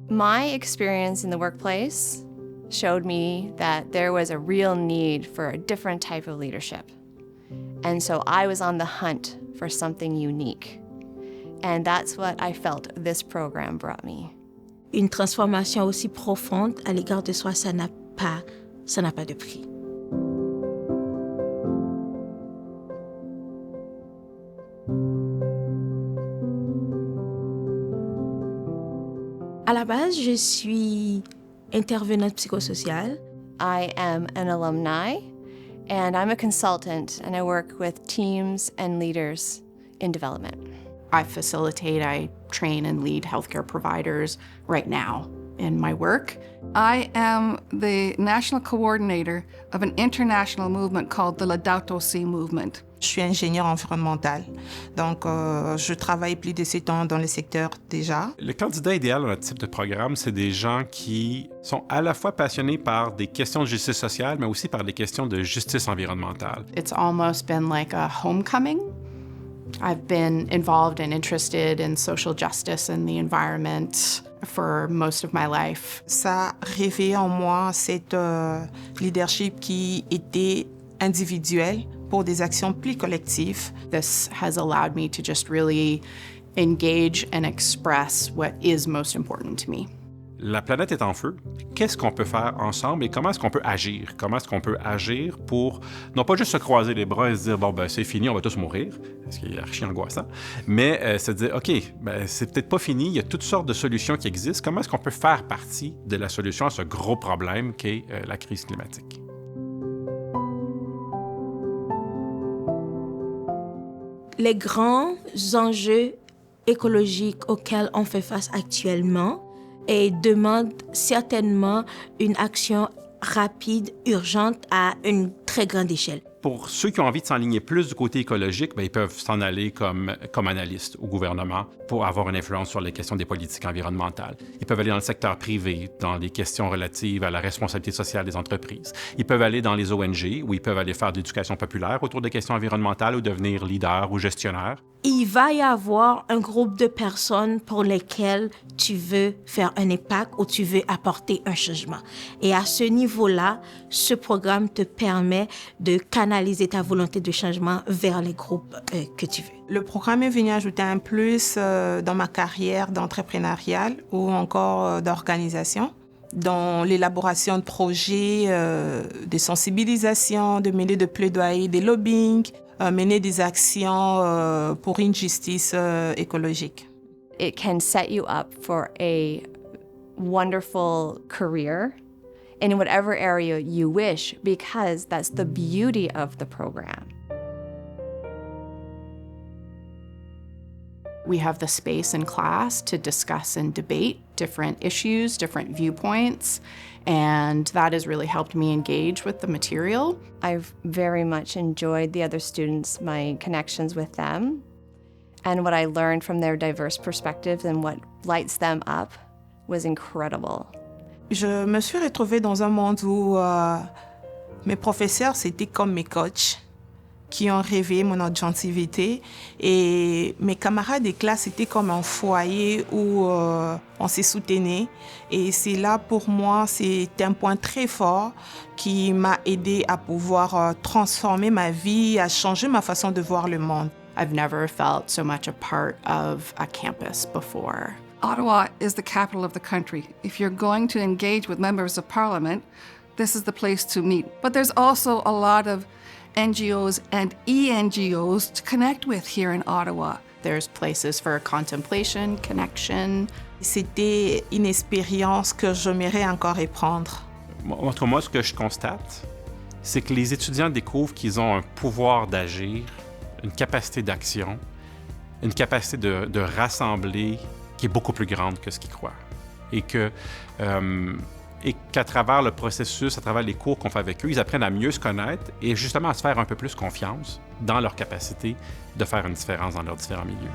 My experience in the workplace showed me that there was a real need for a different type of leadership. And so I was on the hunt for something unique. And that's what I felt this program brought me. Une transformation aussi profonde à l'égard de soi, ça n'a pas de prix. À la base, je suis intervenante psychosociale. I am an alumni, and I'm a consultant, and I work with teams and leaders in development. I facilitate, I train and lead healthcare providers right now in my work. I am the national coordinator of an international movement called the Laudato Si movement. Je suis ingénieure environnementale, donc je travaille plus de 7 ans dans le secteur déjà. Le candidat idéal dans notre type de programme, c'est des gens qui sont à la fois passionnés par des questions de justice sociale, mais aussi par des questions de justice environnementale. It's almost been like a homecoming. I've been involved and interested in social justice and the environment for most of my life. Ça a réveillé en moi cette leadership qui était individuelle pour des actions plus collectives. This has allowed me to just really engage and express what is most important to me. La planète est en feu. Qu'est-ce qu'on peut faire ensemble et comment est-ce qu'on peut agir? Comment est-ce qu'on peut agir pour, non pas juste se croiser les bras et se dire, bon, ben c'est fini, on va tous mourir, ce qui est archi angoissant, mais se dire, OK, ben c'est peut-être pas fini, il y a toutes sortes de solutions qui existent. Comment est-ce qu'on peut faire partie de la solution à ce gros problème qu'est la crise climatique? Les grands enjeux écologiques auxquels on fait face actuellement demandent certainement une action rapide, urgente, à une très grande échelle. Pour ceux qui ont envie de s'enligner plus du côté écologique, bien, ils peuvent s'en aller comme analystes au gouvernement pour avoir une influence sur les questions des politiques environnementales. Ils peuvent aller dans le secteur privé, dans les questions relatives à la responsabilité sociale des entreprises. Ils peuvent aller dans les ONG, où ils peuvent aller faire de l'éducation populaire autour des questions environnementales ou devenir leader ou gestionnaire. Il va y avoir un groupe de personnes pour lesquelles tu veux faire un impact ou tu veux apporter un changement. Et à ce niveau-là, ce programme te permet de canaliser ta volonté de changement vers les groupes que tu veux. Le programme est venu ajouter un plus dans ma carrière d'entrepreneuriale ou encore d'organisation, dans l'élaboration de projets de sensibilisation, de mêler de plaidoyer, des lobbying, mener des actions pour une justice écologique. It can set you up for a wonderful career in whatever area you wish, because that's the beauty of the program. We have the space in class to discuss and debate different issues, different viewpoints, and that has really helped me engage with the material. I've very much enjoyed the other students, my connections with them, and what I learned from their diverse perspectives and what lights them up was incredible. Je me suis retrouvée dans un monde où mes professeurs, c'était comme mes coachs qui ont réveillé mon agentivité, et mes camarades de classe, c'était comme un foyer où on se soutenait, et c'est là pour moi, c'est un point très fort qui m'a aidé à pouvoir transformer ma vie, à changer ma façon de voir le monde. I've never felt so much a part of a campus before. Ottawa is the capital of the country. If you're going to engage with members of parliament, this is the place to meet. But there's also a lot of NGOs and e-NGOs to connect with here in Ottawa. There's places for contemplation, connection. C'était une expérience que j'aimerais encore reprendre. Entre moi, ce que je constate, c'est que les étudiants découvrent qu'ils ont un pouvoir d'agir, une capacité d'action, une capacité de rassembler qui est beaucoup plus grande que ce qu'ils croient. Et qu'à travers le processus, à travers les cours qu'on fait avec eux, ils apprennent à mieux se connaître et justement à se faire un peu plus confiance dans leur capacité de faire une différence dans leurs différents milieux.